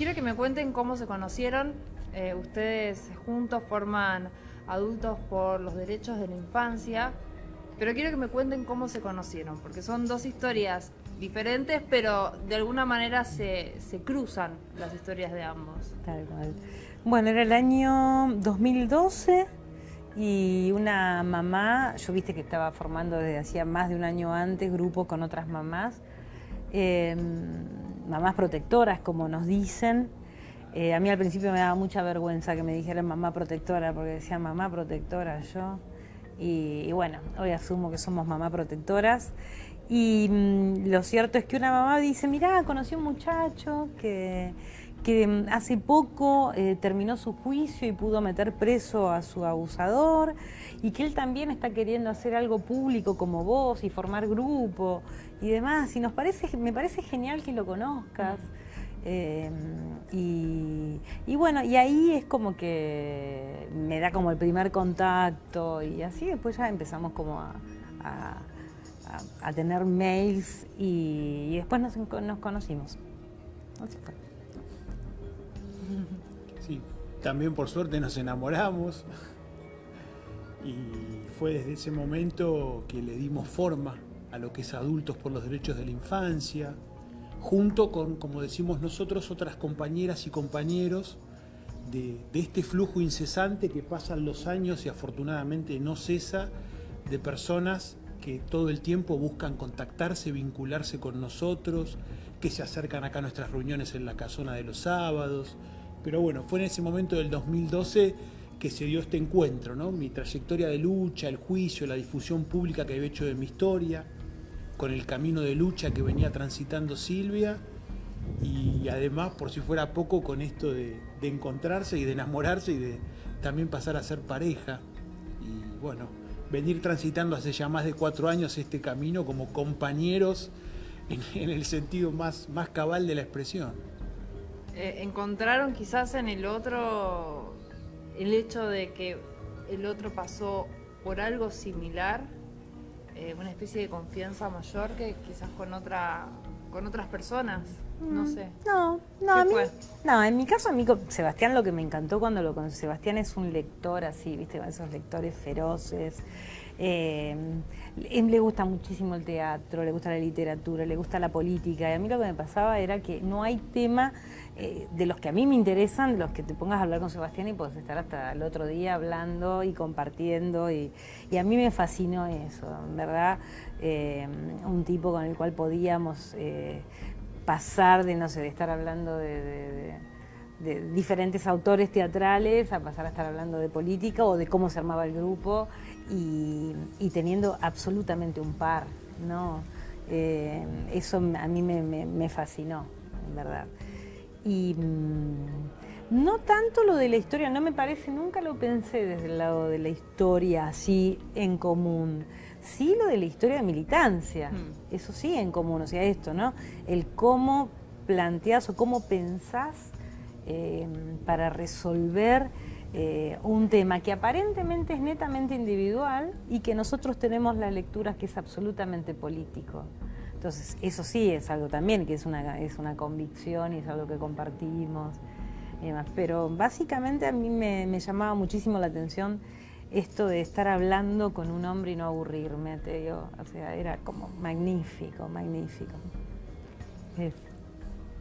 quiero que me cuenten cómo se conocieron. Ustedes juntos forman Adultos por los Derechos de la Infancia, pero quiero que me cuenten cómo se conocieron, porque son dos historias diferentes, pero de alguna manera se cruzan las historias de ambos. Tal cual. Bueno, era el año 2012 y una mamá, yo viste que estaba formando desde hacía más de un año antes grupos con otras mamás, mamás protectoras, como nos dicen. A mí al principio me daba mucha vergüenza que me dijeran mamá protectora, porque decía mamá protectora yo. Y bueno, hoy asumo que somos mamá protectoras. Y lo cierto es que una mamá dice, mirá, conocí a un muchacho que hace poco terminó su juicio y pudo meter preso a su abusador, y que él también está queriendo hacer algo público como vos y formar grupo y demás. Y me parece genial que lo conozcas. Y bueno, y ahí es como que me da como el primer contacto, y así después ya empezamos como a tener mails, y después nos conocimos. Así fue. Sí, también por suerte nos enamoramos y fue desde ese momento que le dimos forma a lo que es Adultos por los Derechos de la Infancia, junto con, como decimos nosotros, otras compañeras y compañeros de este flujo incesante que pasan los años y afortunadamente no cesa, de personas que todo el tiempo buscan contactarse, vincularse con nosotros, que se acercan acá a nuestras reuniones en la casona de los sábados. Pero bueno, fue en ese momento del 2012 que se dio este encuentro, ¿no? Mi trayectoria de lucha, el juicio, la difusión pública que había hecho de mi historia, con el camino de lucha que venía transitando Silvia, y además, por si fuera poco, con esto de encontrarse y de enamorarse y de también pasar a ser pareja. Y bueno, venir transitando hace ya más de 4 años este camino como compañeros en el sentido más cabal de la expresión. ¿Encontraron quizás en el otro el hecho de que el otro pasó por algo similar? Una especie de confianza mayor que quizás con otras personas, no sé. No, en mi caso, Sebastián, lo que me encantó cuando lo conocí, Sebastián es un lector así, viste, con esos lectores feroces. Le gusta muchísimo el teatro, le gusta la literatura, le gusta la política, y a mí lo que me pasaba era que no hay tema de los que a mí me interesan, los que te pongas a hablar con Sebastián y podés estar hasta el otro día hablando y compartiendo, y a mí me fascinó eso, en verdad. Un tipo con el cual podíamos pasar de, no sé, de estar hablando de diferentes autores teatrales a pasar a estar hablando de política o de cómo se armaba el grupo, y teniendo absolutamente un par, ¿no? Eso a mí me fascinó, en verdad. Y no tanto lo de la historia, no me parece, nunca lo pensé desde el lado de la historia así en común. Sí, lo de la historia de militancia, eso sí en común, o sea, esto, ¿no? El cómo planteás o cómo pensás para resolver un tema que aparentemente es netamente individual y que nosotros tenemos la lectura que es absolutamente político. Entonces, eso sí es algo también que es una convicción y es algo que compartimos y demás. Pero básicamente a mí me llamaba muchísimo la atención esto de estar hablando con un hombre y no aburrirme, te digo. O sea, era como magnífico, magnífico.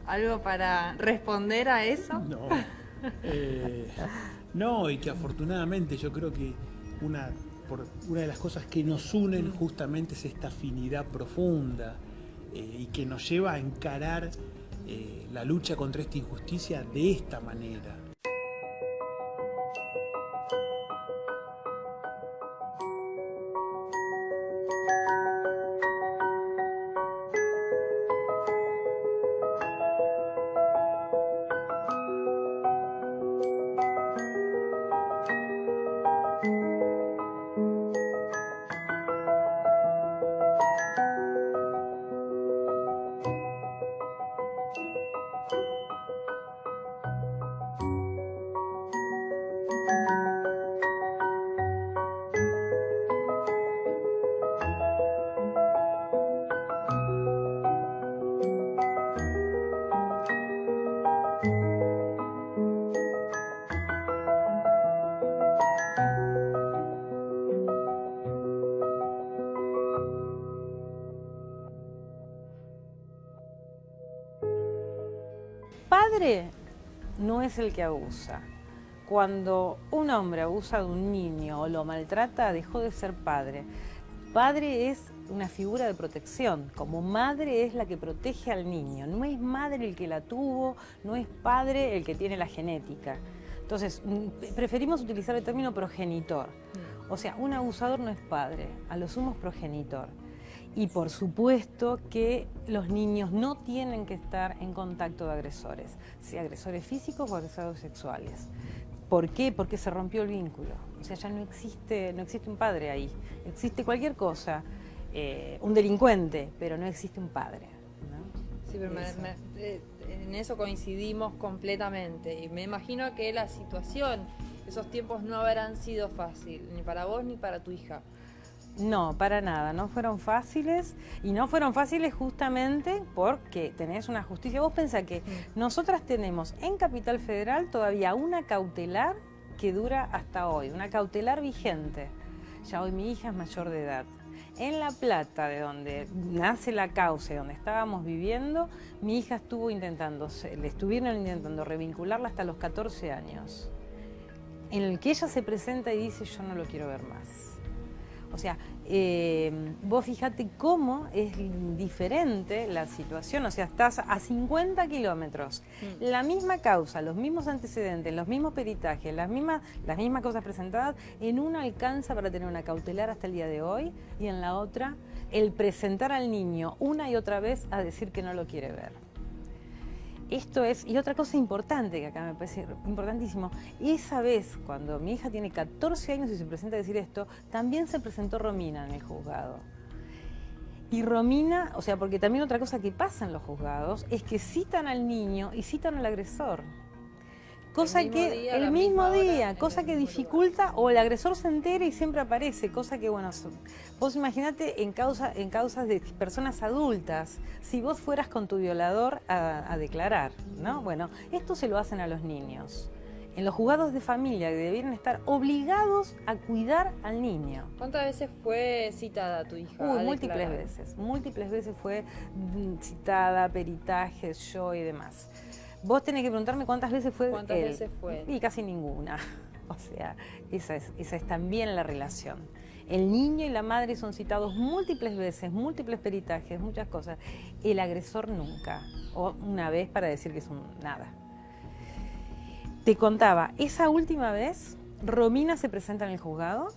¿Algo para responder a eso? No. No, y que afortunadamente yo creo que una de las cosas que nos unen justamente es esta afinidad profunda, y que nos lleva a encarar la lucha contra esta injusticia de esta manera. padre no es el que abusa. Cuando un hombre abusa de un niño o lo maltrata, dejó de ser padre. Padre es una figura de protección, como madre es la que protege al niño. No es madre el que la tuvo, no es padre el que tiene la genética. Entonces, preferimos utilizar el término progenitor. O sea, un abusador no es padre, a lo sumo es progenitor. Y por supuesto que los niños no tienen que estar en contacto de agresores, sea agresores físicos o agresores sexuales. ¿Por qué? Porque se rompió el vínculo. O sea, ya no existe un padre ahí. Existe cualquier cosa, un delincuente, pero no existe un padre, ¿no? Sí, pero en eso coincidimos completamente. Y me imagino que la situación, esos tiempos no habrán sido fáciles, ni para vos ni para tu hija. No, para nada, no fueron fáciles, y no fueron fáciles justamente porque tenés una justicia. Vos pensás que nosotras tenemos en Capital Federal todavía una cautelar que dura hasta hoy, una cautelar vigente. Ya hoy mi hija es mayor de edad. En La Plata, de donde nace la causa y donde estábamos viviendo, mi hija le estuvieron intentando revincularla hasta los 14 años, en el que ella se presenta y dice: yo no lo quiero ver más. O sea, vos fíjate cómo es diferente la situación. O sea, estás a 50 kilómetros, la misma causa, los mismos antecedentes, los mismos peritajes, las mismas cosas presentadas. En una alcanza para tener una cautelar hasta el día de hoy, y en la otra, el presentar al niño una y otra vez a decir que no lo quiere ver. Esto es, y otra cosa importante que acá me parece importantísimo, esa vez cuando mi hija tiene 14 años y se presenta a decir esto, también se presentó Romina en el juzgado. Y Romina, o sea, porque también otra cosa que pasa en los juzgados es que citan al niño y citan al agresor. Cosa que el mismo día, cosa que dificulta, o el agresor se entera y siempre aparece, cosa que, bueno, vos imaginate en causas de personas adultas, si vos fueras con tu violador a declarar, ¿no? Bueno, esto se lo hacen a los niños. En los juzgados de familia, que debieran estar obligados a cuidar al niño. ¿Cuántas veces fue citada tu hija? Múltiples veces fue citada, peritajes, yo y demás. Vos tenés que preguntarme cuántas veces fue ¿Cuántas veces fue? Y casi ninguna. O sea, esa es también la relación. El niño y la madre son citados múltiples veces, múltiples peritajes, muchas cosas. El agresor nunca. O una vez para decir que es un nada. Te contaba, esa última vez, Romina se presenta en el juzgado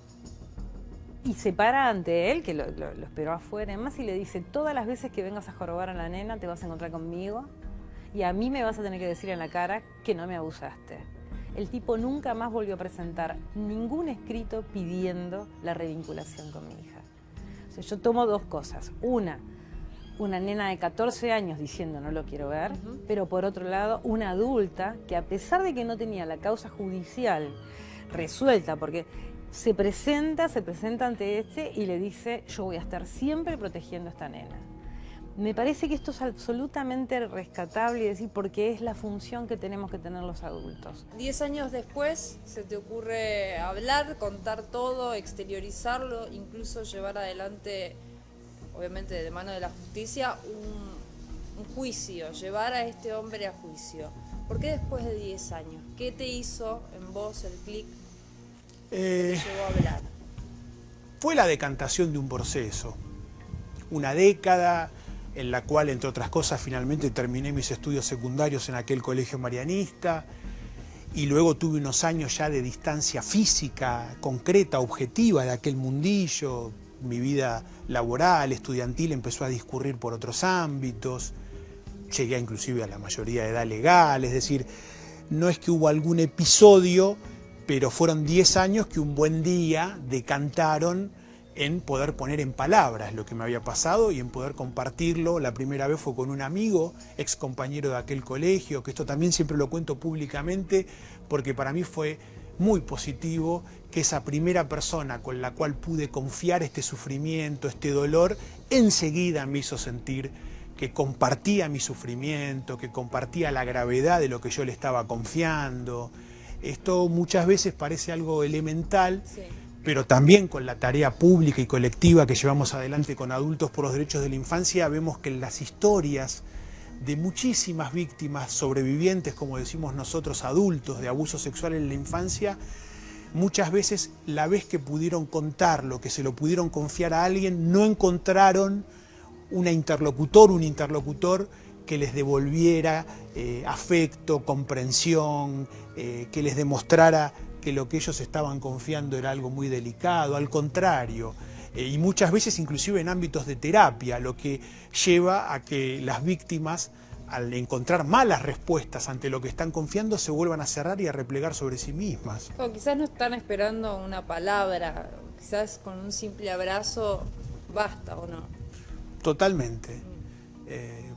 y se para ante él, que lo esperó afuera, además, y le dice: todas las veces que vengas a jorobar a la nena te vas a encontrar conmigo. Y a mí me vas a tener que decir en la cara que no me abusaste. El tipo nunca más volvió a presentar ningún escrito pidiendo la revinculación con mi hija. O sea, yo tomo dos cosas. Una nena de 14 años diciendo no lo quiero ver, pero por otro lado, una adulta que, a pesar de que no tenía la causa judicial resuelta, porque se presenta ante este y le dice: yo voy a estar siempre protegiendo a esta nena. Me parece que esto es absolutamente rescatable, y decir, porque es la función que tenemos que tener los adultos. 10 años después se te ocurre hablar, contar todo, exteriorizarlo, incluso llevar adelante, obviamente de mano de la justicia, un juicio, llevar a este hombre a juicio. ¿Por qué después de 10 años? ¿Qué te hizo en vos el clic que te llevó a hablar? Fue la decantación de un proceso, una década en la cual, entre otras cosas, finalmente terminé mis estudios secundarios en aquel colegio marianista, y luego tuve unos años ya de distancia física, concreta, objetiva de aquel mundillo. Mi vida laboral, estudiantil, empezó a discurrir por otros ámbitos, llegué inclusive a la mayoría de edad legal, es decir, no es que hubo algún episodio, pero fueron 10 años que un buen día decantaron en poder poner en palabras lo que me había pasado y en poder compartirlo. La primera vez fue con un amigo, ex compañero de aquel colegio, que esto también siempre lo cuento públicamente, porque para mí fue muy positivo que esa primera persona con la cual pude confiar este sufrimiento, este dolor, enseguida me hizo sentir que compartía mi sufrimiento, que compartía la gravedad de lo que yo le estaba confiando. Esto muchas veces parece algo elemental, sí, pero también con la tarea pública y colectiva que llevamos adelante con Adultos por los Derechos de la Infancia, vemos que en las historias de muchísimas víctimas sobrevivientes, como decimos nosotros, adultos, de abuso sexual en la infancia, muchas veces la vez que pudieron contarlo, que se lo pudieron confiar a alguien, no encontraron un interlocutor que les devolviera afecto, comprensión, que les demostrara que lo que ellos estaban confiando era algo muy delicado, al contrario. Y muchas veces inclusive en ámbitos de terapia, lo que lleva a que las víctimas, al encontrar malas respuestas ante lo que están confiando, se vuelvan a cerrar y a replegar sobre sí mismas. O quizás no están esperando una palabra, quizás con un simple abrazo basta, ¿o no? Totalmente.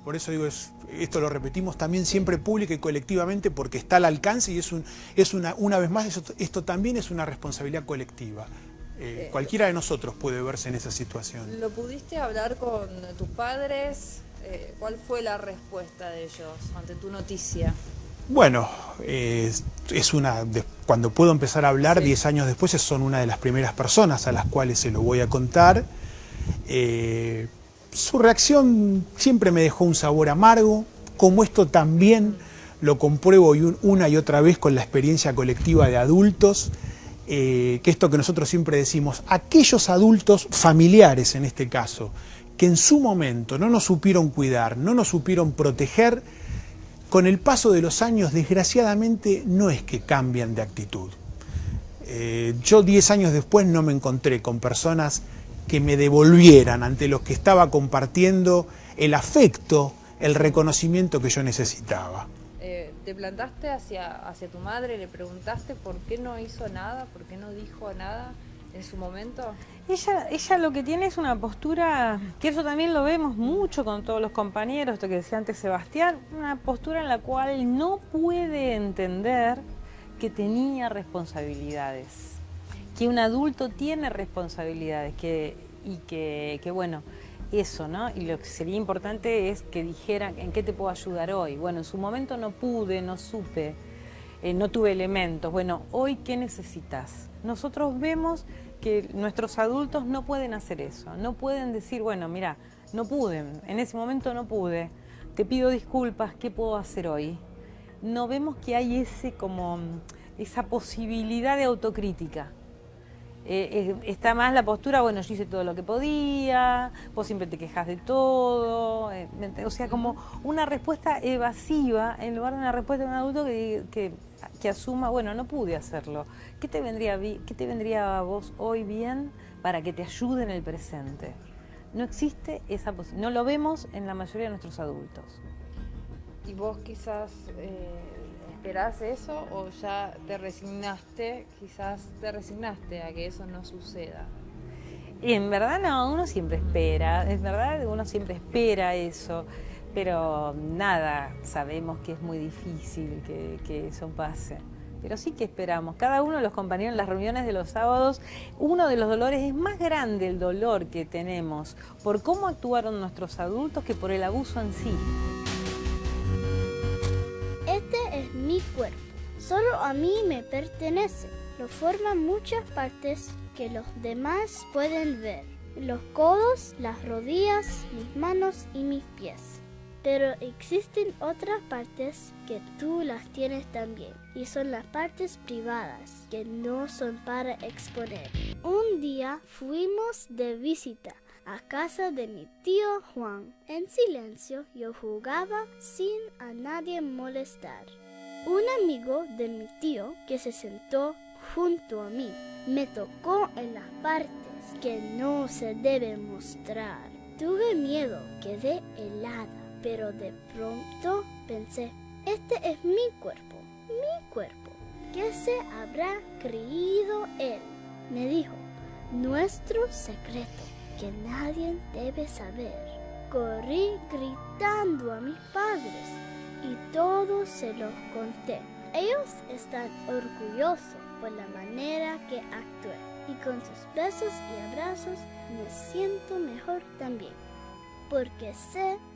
Por eso digo, esto lo repetimos también siempre pública y colectivamente, porque está al alcance y una vez más, esto también es una responsabilidad colectiva. Cualquiera de nosotros puede verse en esa situación. ¿Lo pudiste hablar con tus padres? ¿Cuál fue la respuesta de ellos ante tu noticia? Bueno, cuando puedo empezar a hablar, Sí. 10 años después, son una de las primeras personas a las cuales se lo voy a contar. Su reacción siempre me dejó un sabor amargo, como esto también lo compruebo una y otra vez con la experiencia colectiva de adultos, que esto que nosotros siempre decimos, aquellos adultos familiares en este caso, que en su momento no nos supieron cuidar, no nos supieron proteger, con el paso de los años desgraciadamente no es que cambian de actitud. Yo 10 años después no me encontré con personas que me devolvieran ante los que estaba compartiendo el afecto, el reconocimiento que yo necesitaba. ¿Te plantaste hacia tu madre? ¿Le preguntaste por qué no hizo nada? ¿Por qué no dijo nada en su momento? Ella lo que tiene es una postura, que eso también lo vemos mucho con todos los compañeros, esto que decía antes Sebastián, una postura en la cual no puede entender que tenía responsabilidades, que un adulto tiene responsabilidades, que bueno, eso, ¿no? Y lo que sería importante es que dijera en qué te puedo ayudar hoy. Bueno, en su momento no pude, no supe, no tuve elementos. Bueno, hoy ¿qué necesitas? Nosotros vemos que nuestros adultos no pueden hacer eso, no pueden decir, bueno, mira, no pude, en ese momento no pude, te pido disculpas, ¿qué puedo hacer hoy? No vemos que hay esa posibilidad de autocrítica. Está más la postura, bueno, yo hice todo lo que podía, vos siempre te quejas de todo, o sea, como una respuesta evasiva en lugar de una respuesta de un adulto que asuma, bueno, no pude hacerlo. ¿Qué te vendría a vos hoy bien para que te ayude en el presente? No existe esa posibilidad, no lo vemos en la mayoría de nuestros adultos. ¿Y vos quizás esperás eso o ya te resignaste a que eso no suceda? Y en verdad no, uno siempre espera, es verdad, uno siempre espera eso, pero nada, sabemos que es muy difícil que eso pase. Pero sí que esperamos. Cada uno de los compañeros en las reuniones de los sábados, uno de los dolores, es más grande el dolor que tenemos por cómo actuaron nuestros adultos que por el abuso en sí. Este es mi cuerpo, solo a mí me pertenece. Lo forman muchas partes que los demás pueden ver. Los codos, las rodillas, mis manos y mis pies. Pero existen otras partes que tú las tienes también, y son las partes privadas, que no son para exponer. Un día fuimos de visita a casa de mi tío Juan. En silencio yo jugaba sin a nadie molestar. Un amigo de mi tío que se sentó junto a mí me tocó en las partes que no se deben mostrar. Tuve miedo, quedé helada, pero de pronto pensé, este es mi cuerpo. ¿Qué se habrá creído él? Me dijo, nuestro secreto que nadie debe saber. Corrí gritando a mis padres y todo se los conté. Ellos están orgullosos por la manera que actué y con sus besos y abrazos me siento mejor también. Porque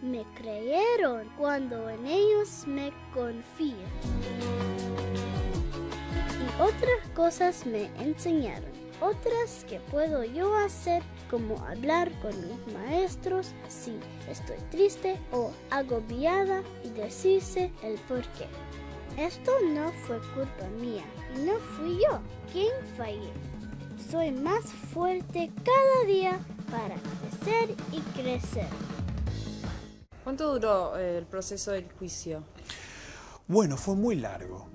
me creyeron cuando en ellos me confié. Y otras cosas me enseñaron. otras que puedo yo hacer, como hablar con mis maestros si estoy triste o agobiada y decirse el por qué. Esto no fue culpa mía y no fui yo quien fallé. Soy más fuerte cada día para crecer y crecer. ¿Cuánto duró el proceso del juicio? Bueno, fue muy largo.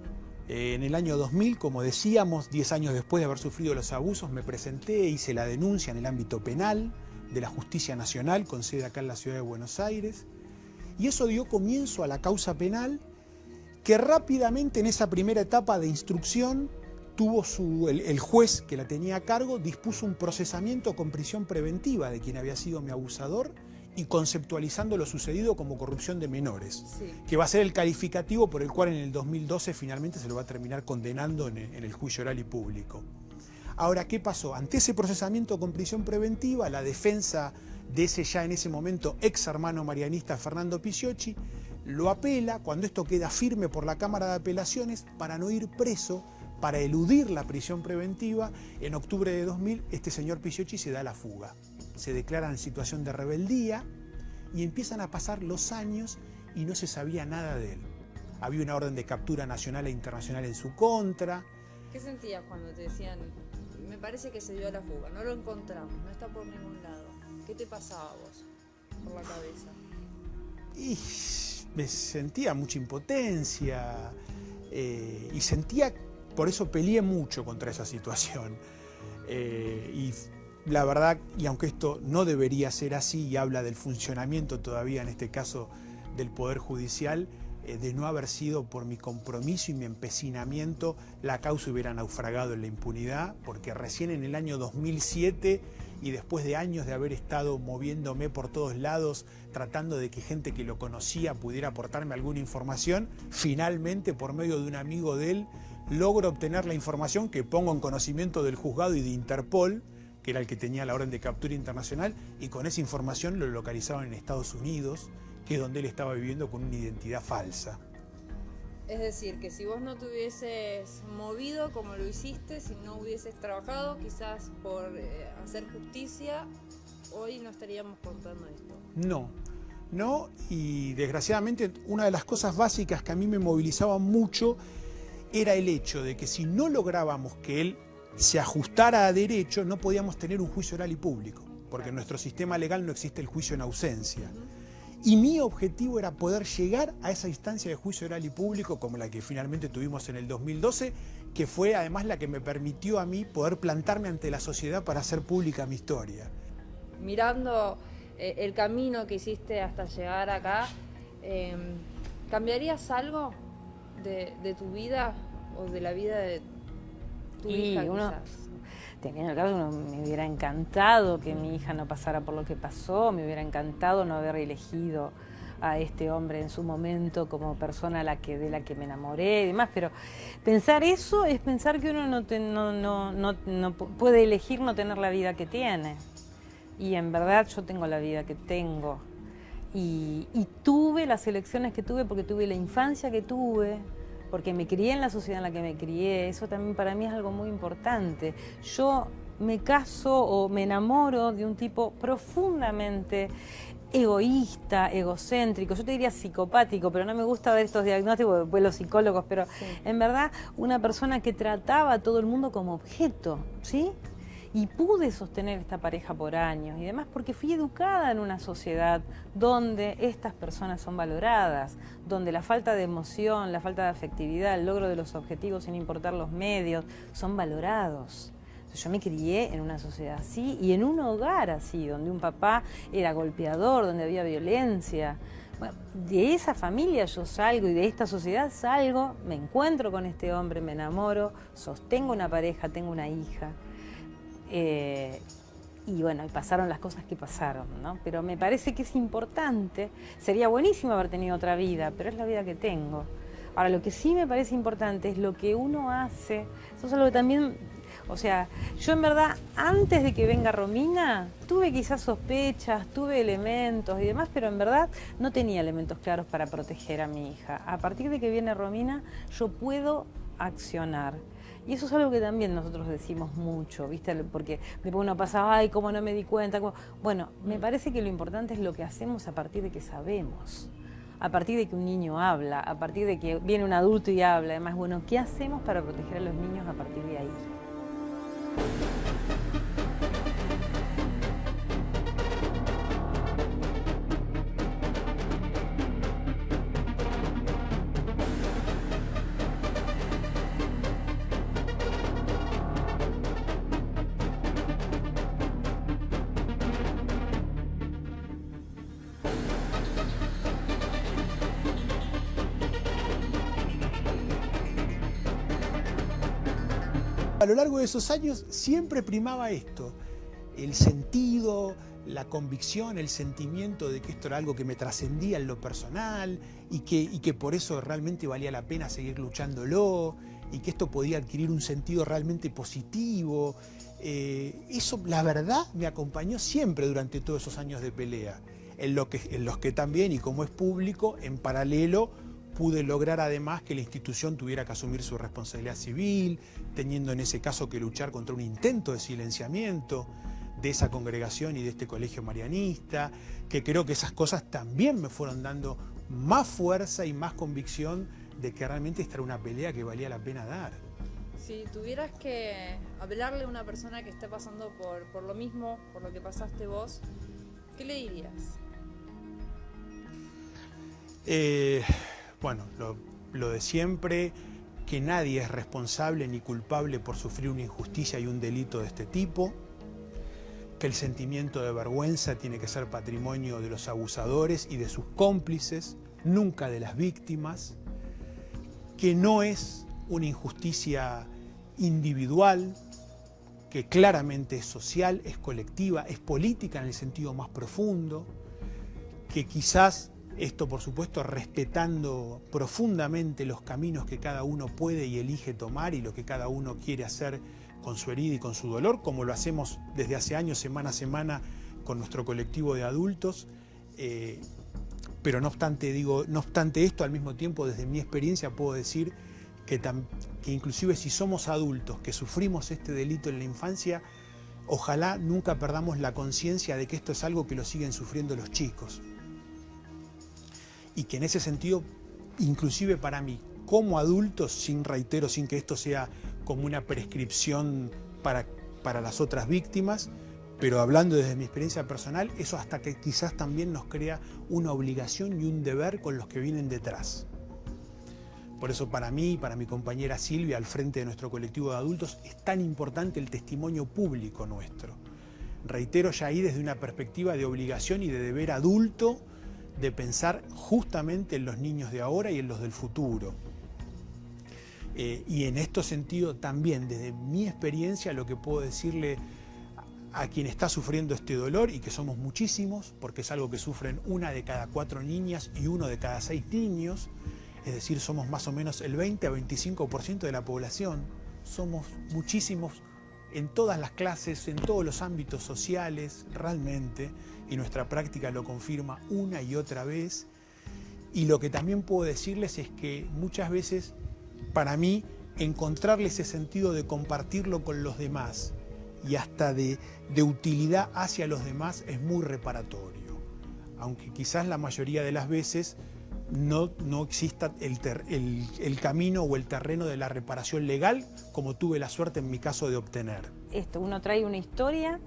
En el año 2000, como decíamos, 10 años después de haber sufrido los abusos, me presenté, hice la denuncia en el ámbito penal de la Justicia Nacional, con sede acá en la ciudad de Buenos Aires, y eso dio comienzo a la causa penal, que rápidamente en esa primera etapa de instrucción tuvo el juez que la tenía a cargo, dispuso un procesamiento con prisión preventiva de quien había sido mi abusador, y conceptualizando lo sucedido como corrupción de menores, sí, que va a ser el calificativo por el cual en el 2012 finalmente se lo va a terminar condenando en el juicio oral y público. Ahora, ¿qué pasó? Ante ese procesamiento con prisión preventiva, la defensa de ese ya en ese momento ex hermano marianista Fernando Pisciocchi lo apela, cuando esto queda firme por la Cámara de Apelaciones, para no ir preso, para eludir la prisión preventiva. En octubre de 2000 este señor Pisciocchi se da la fuga. Se declara en situación de rebeldía y empiezan a pasar los años y no se sabía nada de él. Había una orden de captura nacional e internacional en su contra. ¿Qué sentías cuando te decían, me parece que se dio a la fuga, no lo encontramos, no está por ningún lado? ¿Qué te pasaba a vos por la cabeza? Y me sentía mucha impotencia y sentía, por eso peleé mucho contra esa situación. Y la verdad, y aunque esto no debería ser así y habla del funcionamiento todavía en este caso del Poder Judicial, de no haber sido por mi compromiso y mi empecinamiento, la causa hubiera naufragado en la impunidad, porque recién en el año 2007 y después de años de haber estado moviéndome por todos lados, tratando de que gente que lo conocía pudiera aportarme alguna información, finalmente por medio de un amigo de él logro obtener la información que pongo en conocimiento del juzgado y de Interpol, que era el que tenía la orden de captura internacional, y con esa información lo localizaban en Estados Unidos, que es donde él estaba viviendo con una identidad falsa. Es decir, que si vos no te hubieses movido como lo hiciste, si no hubieses trabajado quizás por hacer justicia, hoy no estaríamos contando esto. No, y desgraciadamente una de las cosas básicas que a mí me movilizaba mucho era el hecho de que si no lográbamos que él se ajustara a derecho, no podíamos tener un juicio oral y público, porque en nuestro sistema legal no existe el juicio en ausencia. Y mi objetivo era poder llegar a esa instancia de juicio oral y público como la que finalmente tuvimos en el 2012, que fue además la que me permitió a mí poder plantarme ante la sociedad para hacer pública mi historia. Mirando el camino que hiciste hasta llegar acá, ¿cambiarías algo de tu vida o de la vida de tu hija quizás? Teniendo el caso, me hubiera encantado que mi hija no pasara por lo que pasó, me hubiera encantado no haber elegido a este hombre en su momento como persona de la que me enamoré y demás, pero pensar eso es pensar que uno no puede elegir no tener la vida que tiene. Y en verdad yo tengo la vida que tengo. Y tuve las elecciones que tuve porque tuve la infancia que tuve, porque me crié en la sociedad en la que me crié. Eso también para mí es algo muy importante. Yo me caso o me enamoro de un tipo profundamente egoísta, egocéntrico, yo te diría psicopático, pero no me gusta ver estos diagnósticos, después los psicólogos, pero sí, en verdad una persona que trataba a todo el mundo como objeto, ¿sí? Y pude sostener esta pareja por años y demás porque fui educada en una sociedad donde estas personas son valoradas, donde la falta de emoción, la falta de afectividad, el logro de los objetivos sin importar los medios, son valorados. Yo me crié en una sociedad así y en un hogar así, donde un papá era golpeador, donde había violencia. Bueno, de esa familia yo salgo y de esta sociedad salgo, me encuentro con este hombre, me enamoro, sostengo una pareja, tengo una hija. Y bueno, pasaron las cosas que pasaron, ¿no? Pero me parece que es importante, sería buenísimo haber tenido otra vida, pero es la vida que tengo. Ahora, lo que sí me parece importante es lo que uno hace, eso es algo que también, o sea, yo en verdad, antes de que venga Romina, tuve quizás sospechas, tuve elementos y demás, pero en verdad no tenía elementos claros para proteger a mi hija. A partir de que viene Romina, yo puedo accionar. Y eso es algo que también nosotros decimos mucho, ¿viste? Porque después uno pasa, ay, cómo no me di cuenta. Bueno, me parece que lo importante es lo que hacemos a partir de que sabemos, a partir de que un niño habla, a partir de que viene un adulto y habla. Además, bueno, ¿qué hacemos para proteger a los niños a partir de ahí? A lo largo de esos años siempre primaba esto, el sentido, la convicción, el sentimiento de que esto era algo que me trascendía en lo personal y que por eso realmente valía la pena seguir luchándolo y que esto podía adquirir un sentido realmente positivo. Eso, la verdad, me acompañó siempre durante todos esos años de pelea, en los que también, y como es público, en paralelo, pude lograr además que la institución tuviera que asumir su responsabilidad civil, teniendo en ese caso que luchar contra un intento de silenciamiento de esa congregación y de este colegio marianista, que creo que esas cosas también me fueron dando más fuerza y más convicción de que realmente esta era una pelea que valía la pena dar. Si tuvieras que hablarle a una persona que esté pasando por lo mismo, por lo que pasaste vos, ¿qué le dirías? Bueno, lo de siempre, que nadie es responsable ni culpable por sufrir una injusticia y un delito de este tipo, que el sentimiento de vergüenza tiene que ser patrimonio de los abusadores y de sus cómplices, nunca de las víctimas, que no es una injusticia individual, que claramente es social, es colectiva, es política en el sentido más profundo, que quizás esto, por supuesto, respetando profundamente los caminos que cada uno puede y elige tomar y lo que cada uno quiere hacer con su herida y con su dolor, como lo hacemos desde hace años, semana a semana, con nuestro colectivo de adultos. Pero no obstante esto, al mismo tiempo, desde mi experiencia, puedo decir que inclusive si somos adultos que sufrimos este delito en la infancia, ojalá nunca perdamos la conciencia de que esto es algo que lo siguen sufriendo los chicos. Y que en ese sentido, inclusive para mí, como adultos, sin que esto sea como una prescripción para las otras víctimas, pero hablando desde mi experiencia personal, eso hasta que quizás también nos crea una obligación y un deber con los que vienen detrás. Por eso para mí y para mi compañera Silvia, al frente de nuestro colectivo de adultos, es tan importante el testimonio público nuestro. Reitero ya ahí desde una perspectiva de obligación y de deber adulto, de pensar justamente en los niños de ahora y en los del futuro. Y en este sentido también, desde mi experiencia, lo que puedo decirle a quien está sufriendo este dolor, y que somos muchísimos, porque es algo que sufren 1 de cada 4 niñas y 1 de cada 6 niños, es decir, somos más o menos el 20 a 25% de la población, somos muchísimos en todas las clases, en todos los ámbitos sociales, realmente, y nuestra práctica lo confirma una y otra vez. Y lo que también puedo decirles es que muchas veces, para mí, encontrarle ese sentido de compartirlo con los demás y hasta de utilidad hacia los demás es muy reparatorio. Aunque quizás la mayoría de las veces no exista el camino o el terreno de la reparación legal, como tuve la suerte en mi caso de obtener. Uno trae una historia,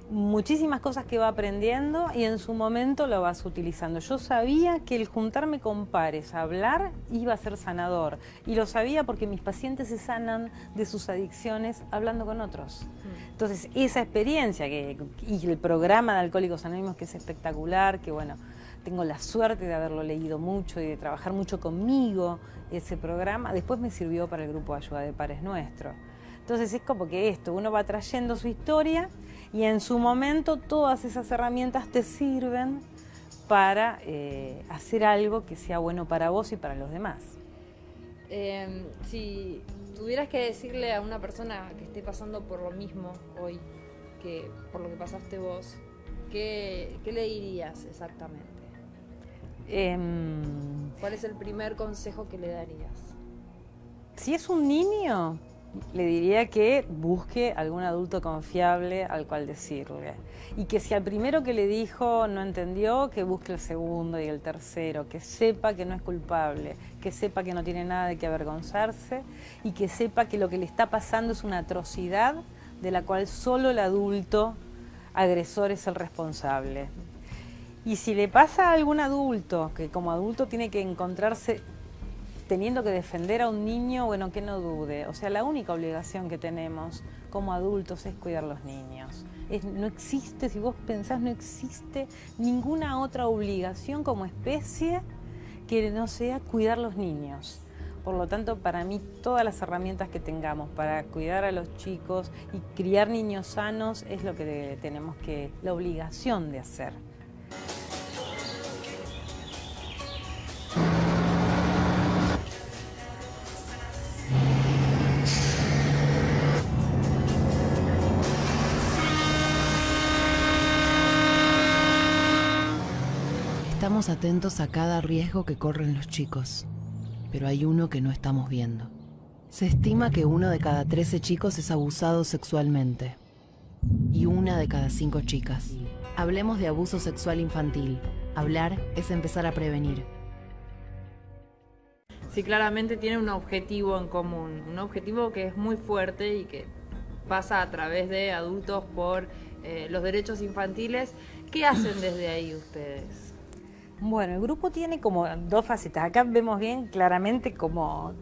muchísimas cosas que va aprendiendo y en su momento lo vas utilizando. Yo sabía que el juntarme con pares a hablar iba a ser sanador, y lo sabía porque mis pacientes se sanan de sus adicciones hablando con otros. Entonces esa experiencia y el programa de Alcohólicos Anónimos, que es espectacular, que bueno, tengo la suerte de haberlo leído mucho y de trabajar mucho conmigo, ese programa después me sirvió para el grupo de ayuda de pares nuestro. Entonces es como que uno va trayendo su historia y en su momento todas esas herramientas te sirven para hacer algo que sea bueno para vos y para los demás. Si tuvieras que decirle a una persona que esté pasando por lo mismo hoy, que por lo que pasaste vos, ¿qué le dirías exactamente? ¿Cuál es el primer consejo que le darías? Si es un niño, Le diría que busque algún adulto confiable al cual decirle. Y que si al primero que le dijo no entendió, que busque el segundo y el tercero, que sepa que no es culpable, que sepa que no tiene nada de qué avergonzarse y que sepa que lo que le está pasando es una atrocidad de la cual solo el adulto agresor es el responsable. Y si le pasa a algún adulto, que como adulto tiene que encontrarse teniendo que defender a un niño, bueno, que no dude. O sea, la única obligación que tenemos como adultos es cuidar a los niños. No existe, si vos pensás, no existe ninguna otra obligación como especie que no sea cuidar a los niños. Por lo tanto, para mí, todas las herramientas que tengamos para cuidar a los chicos y criar niños sanos es lo que tenemos la obligación de hacer. Estamos atentos a cada riesgo que corren los chicos, pero hay uno que no estamos viendo. Se estima que 1 de cada 13 chicos es abusado sexualmente y 1 de cada 5 chicas. Hablemos de abuso sexual infantil. Hablar es empezar a prevenir. Sí, claramente tiene un objetivo en común, un objetivo que es muy fuerte y que pasa a través de adultos por los derechos infantiles. ¿Qué hacen desde ahí ustedes? Bueno, el grupo tiene como 2 facetas. Acá vemos bien claramente cómo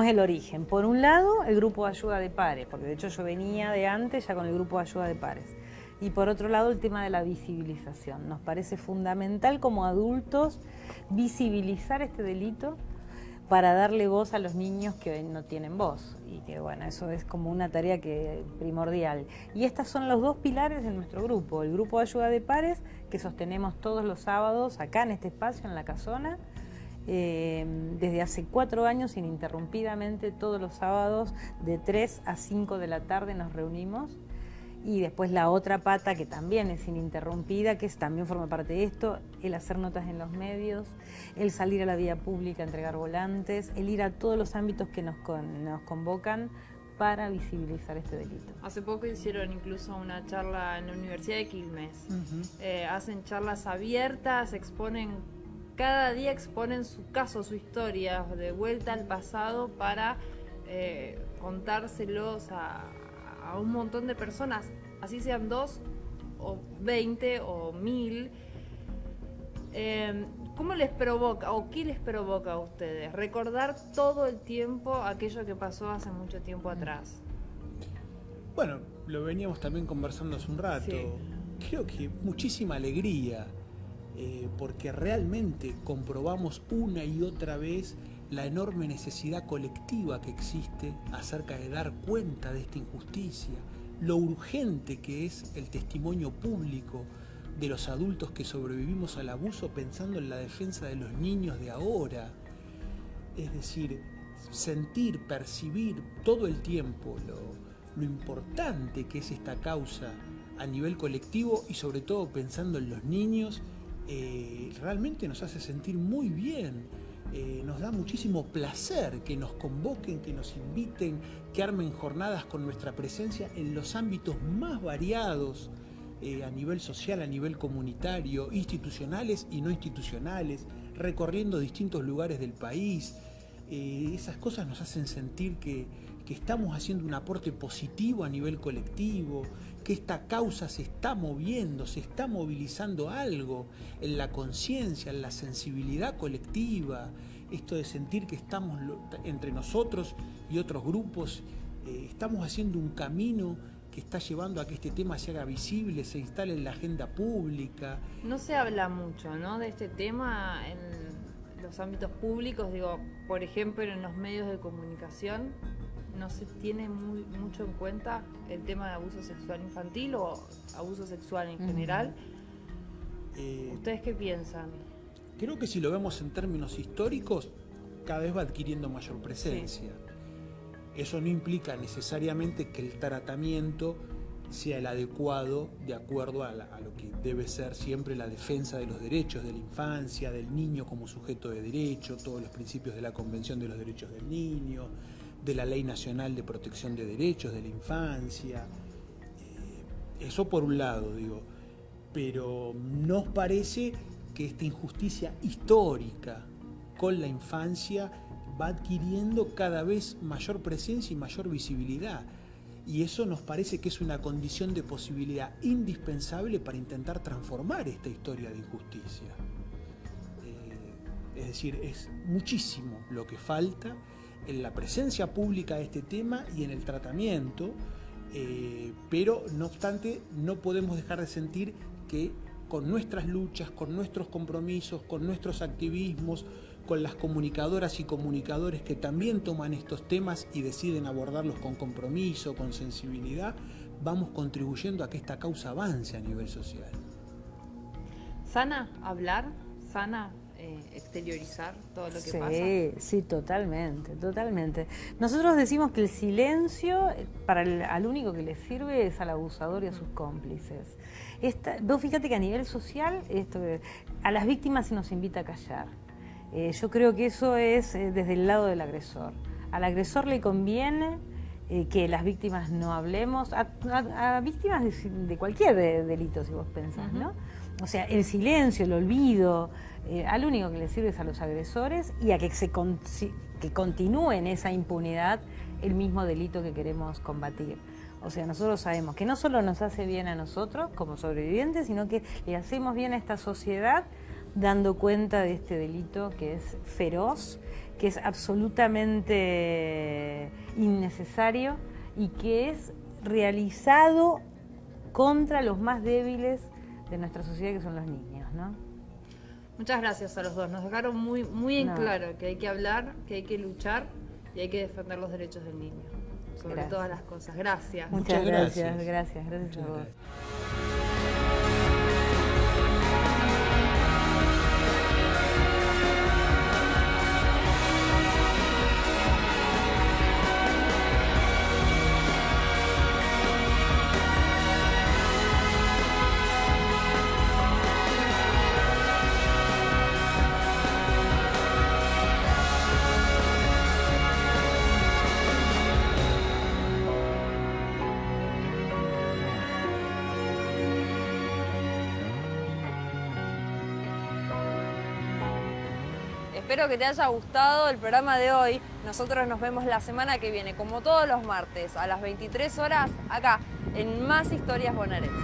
es el origen. Por un lado, el grupo de ayuda de pares, porque de hecho yo venía de antes ya con el grupo de ayuda de pares. Y por otro lado, el tema de la visibilización. Nos parece fundamental como adultos visibilizar este delito para darle voz a los niños que hoy no tienen voz. Y que bueno, eso es como una tarea primordial. Y estos son los 2 pilares de nuestro grupo. El grupo de ayuda de pares, que sostenemos todos los sábados acá en este espacio, en La Casona, desde hace 4 años ininterrumpidamente, todos los sábados de 3 a 5 de la tarde nos reunimos. Y después la otra pata, que también es ininterrumpida, que también forma parte de esto, el hacer notas en los medios, el salir a la vía pública, entregar volantes, el ir a todos los ámbitos que nos convocan para visibilizar este delito. Hace poco hicieron incluso una charla en la Universidad de Quilmes. Hacen charlas abiertas, cada día exponen su caso, su historia, de vuelta al pasado para contárselos a un montón de personas, así sean 2 o 20 o 1000. ¿Cómo les provoca o qué les provoca a ustedes recordar todo el tiempo aquello que pasó hace mucho tiempo atrás? Bueno, lo veníamos también conversando hace un rato. Sí. Creo que muchísima alegría, porque realmente comprobamos una y otra vez la enorme necesidad colectiva que existe acerca de dar cuenta de esta injusticia, lo urgente que es el testimonio público de los adultos que sobrevivimos al abuso pensando en la defensa de los niños de ahora. Es decir, sentir, percibir todo el tiempo lo importante que es esta causa a nivel colectivo y sobre todo pensando en los niños, realmente nos hace sentir muy bien. Nos da muchísimo placer que nos convoquen, que nos inviten, que armen jornadas con nuestra presencia en los ámbitos más variados, a nivel social, a nivel comunitario, institucionales y no institucionales, recorriendo distintos lugares del país. Esas cosas nos hacen sentir que estamos haciendo un aporte positivo a nivel colectivo, que esta causa se está moviendo, se está movilizando algo en la conciencia, en la sensibilidad colectiva, esto de sentir que estamos entre nosotros y otros grupos, estamos haciendo un camino que está llevando a que este tema se haga visible, se instale en la agenda pública. No se habla mucho, ¿no?, de este tema en los ámbitos públicos, digo, por ejemplo, en los medios de comunicación. ¿No se tiene mucho en cuenta el tema de abuso sexual infantil o abuso sexual en general? ¿Ustedes qué piensan? Creo que si lo vemos en términos históricos, cada vez va adquiriendo mayor presencia. Sí. Eso no implica necesariamente que el tratamiento sea el adecuado de acuerdo a lo que debe ser siempre la defensa de los derechos de la infancia, del niño como sujeto de derecho, todos los principios de la Convención de los Derechos del Niño, de la Ley Nacional de Protección de Derechos de la Infancia. Eso por un lado, digo, pero nos parece que esta injusticia histórica con la infancia va adquiriendo cada vez mayor presencia y mayor visibilidad. Y eso nos parece que es una condición de posibilidad indispensable para intentar transformar esta historia de injusticia. Es decir, es muchísimo lo que falta en la presencia pública de este tema y en el tratamiento, pero no obstante no podemos dejar de sentir que con nuestras luchas, con nuestros compromisos, con nuestros activismos, con las comunicadoras y comunicadores que también toman estos temas y deciden abordarlos con compromiso, con sensibilidad, vamos contribuyendo a que esta causa avance a nivel social. ¿Sana hablar? ¿Sana exteriorizar todo lo que pasa? Sí, totalmente, totalmente. Nosotros decimos que el silencio al único que le sirve es al abusador y a sus cómplices. Vos fíjate que a nivel social a las víctimas se nos invita a callar. Yo creo que eso es desde el lado del agresor. Al agresor le conviene que las víctimas no hablemos, a víctimas de cualquier delito, si vos pensás, ¿no? O sea, el silencio, el olvido, al único que le sirve es a los agresores y a que continúe en esa impunidad el mismo delito que queremos combatir. O sea, nosotros sabemos que no solo nos hace bien a nosotros como sobrevivientes, sino que le hacemos bien a esta sociedad dando cuenta de este delito que es feroz, que es absolutamente innecesario y que es realizado contra los más débiles de nuestra sociedad, que son los niños, ¿no? Muchas gracias a los dos. Nos dejaron muy en claro que hay que hablar, que hay que luchar y hay que defender los derechos del niño, sobre todas las cosas. Gracias. Muchas gracias a vos. Espero que te haya gustado el programa de hoy. Nosotros nos vemos la semana que viene, como todos los martes, a las 23 horas, acá, en Más Historias Bonaerenses.